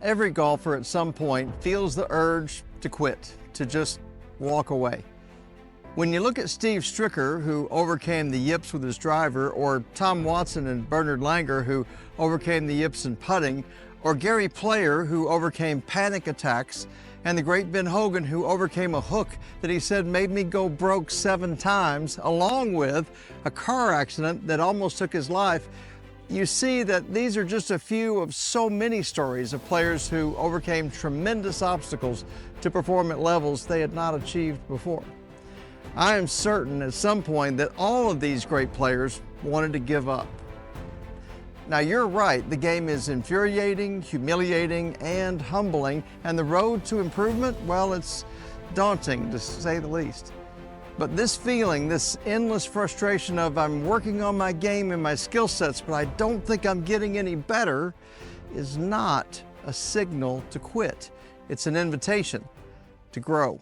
Every golfer at some point feels the urge to quit, to just walk away. When you look at Steve Stricker, who overcame the yips with his driver, or Tom Watson and Bernard Langer, who overcame the yips in putting, or Gary Player, who overcame panic attacks, and the great Ben Hogan, who overcame a hook that he said made me go broke 7 times, along with a car accident that almost took his life, you see that these are just a few of so many stories of players who overcame tremendous obstacles to perform at levels they had not achieved before. I am certain at some point that all of these great players wanted to give up. Now you're right, the game is infuriating, humiliating, and humbling, and the road to improvement, well, it's daunting to say the least. But this feeling, this endless frustration of I'm working on my game and my skill sets, but I don't think I'm getting any better, is not a signal to quit. It's an invitation to grow.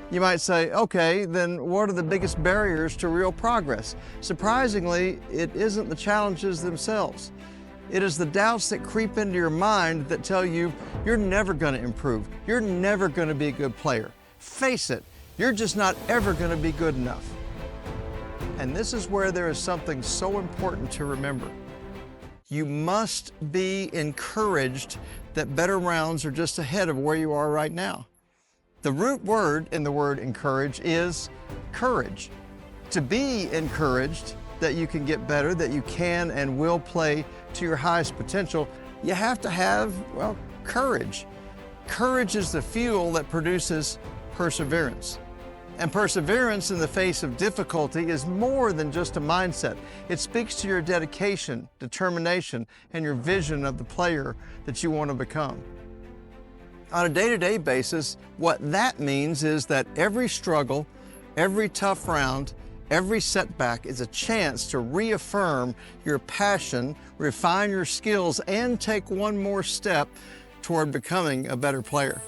You might say, okay, then what are the biggest barriers to real progress? Surprisingly, it isn't the challenges themselves. It is the doubts that creep into your mind that tell you you're never going to improve. You're never going to be a good player. Face it, you're just not ever going to be good enough. And this is where there is something so important to remember. You must be encouraged that better rounds are just ahead of where you are right now. The root word in the word encourage is courage. To be encouraged that you can get better, that you can and will play to your highest potential, you have to have, well, courage. Courage is the fuel that produces perseverance. And perseverance in the face of difficulty is more than just a mindset. It speaks to your dedication, determination, and your vision of the player that you want to become. On a day-to-day basis, what that means is that every struggle, every tough round, every setback is a chance to reaffirm your passion, refine your skills, and take one more step toward becoming a better player.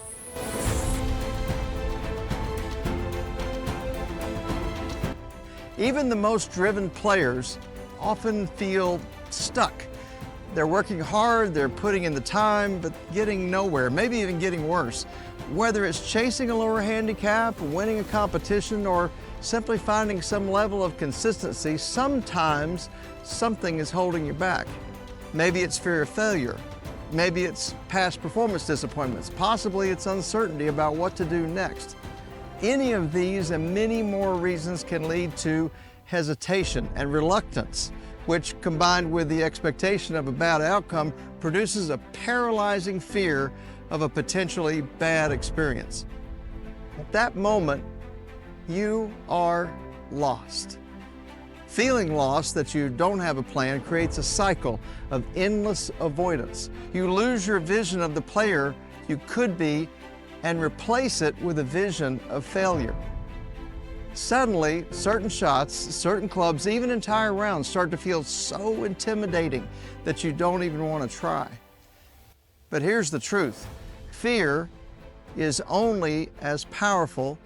Even the most driven players often feel stuck. They're working hard, they're putting in the time, but getting nowhere, maybe even getting worse. Whether it's chasing a lower handicap, winning a competition, or simply finding some level of consistency, sometimes something is holding you back. Maybe it's fear of failure. Maybe it's past performance disappointments. Possibly it's uncertainty about what to do next. Any of these and many more reasons can lead to hesitation and reluctance, which combined with the expectation of a bad outcome produces a paralyzing fear of a potentially bad experience. At that moment, you are lost. Feeling lost that you don't have a plan creates a cycle of endless avoidance. You lose your vision of the player you could be and replace it with a vision of failure. Suddenly, certain shots, certain clubs, even entire rounds start to feel so intimidating that you don't even want to try. But here's the truth. Fear is only as powerful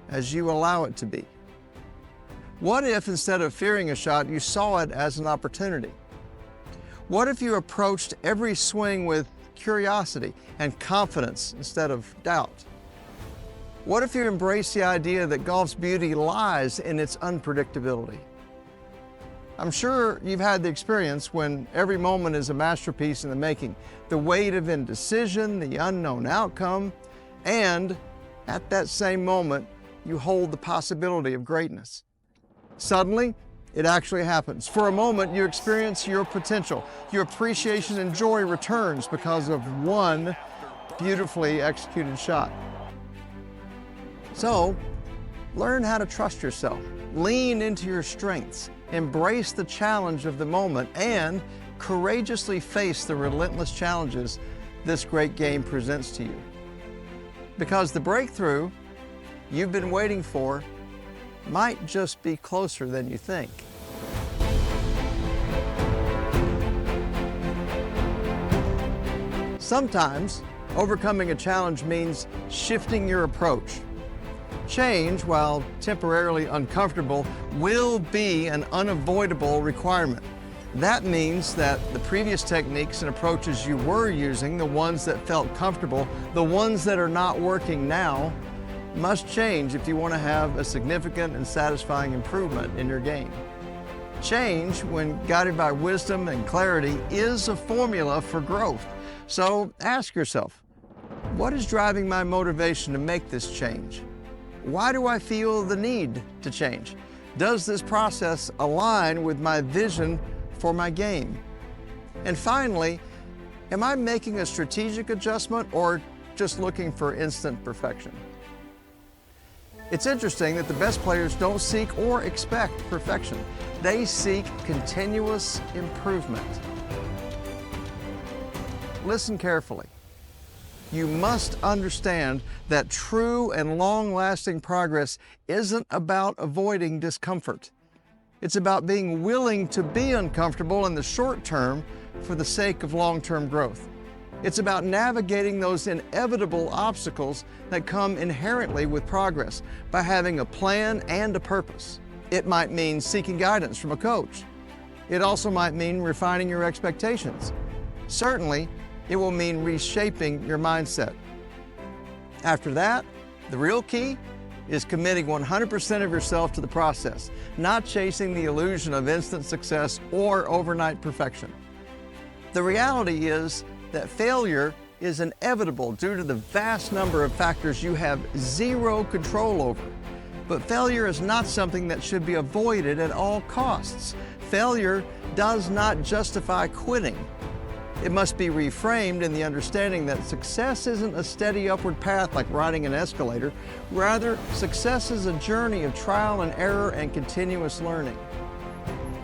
as you allow it to be. What if instead of fearing a shot, you saw it as an opportunity? What if you approached every swing with curiosity and confidence instead of doubt? What if you embrace the idea that golf's beauty lies in its unpredictability? I'm sure you've had the experience when every moment is a masterpiece in the making. The weight of indecision, the unknown outcome, and at that same moment, you hold the possibility of greatness. Suddenly, it actually happens. For a moment, you experience your potential. Your appreciation and joy returns because of one beautifully executed shot. So, learn how to trust yourself. Lean into your strengths. Embrace the challenge of the moment and courageously face the relentless challenges this great game presents to you. Because the breakthrough you've been waiting for might just be closer than you think. Sometimes, overcoming a challenge means shifting your approach. Change, while temporarily uncomfortable, will be an unavoidable requirement. That means that the previous techniques and approaches you were using, the ones that felt comfortable, the ones that are not working now, must change if you want to have a significant and satisfying improvement in your game. Change, when guided by wisdom and clarity, is a formula for growth. So ask yourself, what is driving my motivation to make this change? Why do I feel the need to change? Does this process align with my vision for my game? And finally, am I making a strategic adjustment or just looking for instant perfection? It's interesting that the best players don't seek or expect perfection. They seek continuous improvement. Listen carefully. You must understand that true and long-lasting progress isn't about avoiding discomfort. It's about being willing to be uncomfortable in the short term for the sake of long-term growth. It's about navigating those inevitable obstacles that come inherently with progress by having a plan and a purpose. It might mean seeking guidance from a coach. It also might mean refining your expectations. Certainly, it will mean reshaping your mindset. After that, the real key is committing 100% of yourself to the process, not chasing the illusion of instant success or overnight perfection. The reality is that failure is inevitable due to the vast number of factors you have zero control over. But failure is not something that should be avoided at all costs. Failure does not justify quitting. It must be reframed in the understanding that success isn't a steady upward path like riding an escalator. Rather, success is a journey of trial and error and continuous learning.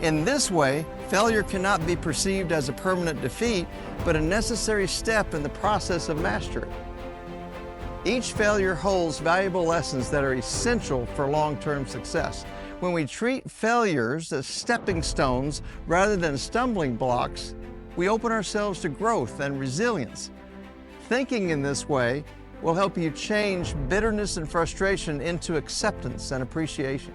In this way, failure cannot be perceived as a permanent defeat, but a necessary step in the process of mastery. Each failure holds valuable lessons that are essential for long-term success. When we treat failures as stepping stones rather than stumbling blocks, we open ourselves to growth and resilience. Thinking in this way will help you change bitterness and frustration into acceptance and appreciation.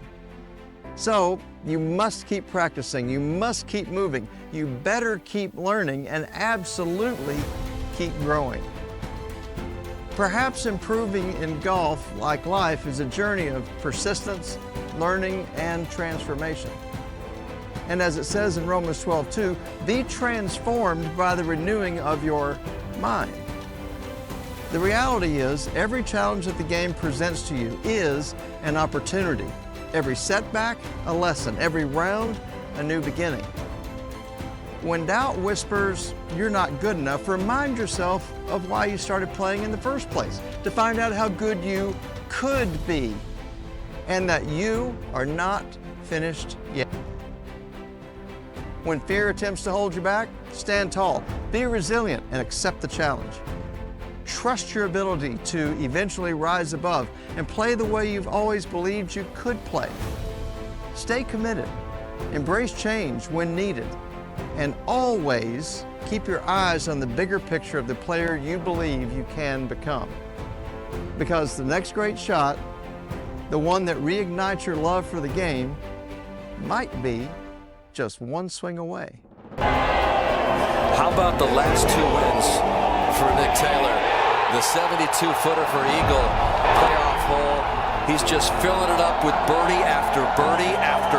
So, you must keep practicing, you must keep moving, you better keep learning, and absolutely keep growing. Perhaps improving in golf, like life, is a journey of persistence, learning, and transformation. And as it says in Romans 12:2, be transformed by the renewing of your mind. The reality is, every challenge that the game presents to you is an opportunity. Every setback, a lesson. Every round, a new beginning. When doubt whispers you're not good enough, remind yourself of why you started playing in the first place, to find out how good you could be, and that you are not finished yet. When fear attempts to hold you back, stand tall, be resilient, and accept the challenge. Trust your ability to eventually rise above and play the way you've always believed you could play. Stay committed, embrace change when needed, and always keep your eyes on the bigger picture of the player you believe you can become. Because the next great shot, the one that reignites your love for the game, might be just one swing away. How about the last two wins for Nick Taylor? The 72-footer for Eagle, playoff hole. He's just filling it up with birdie after birdie after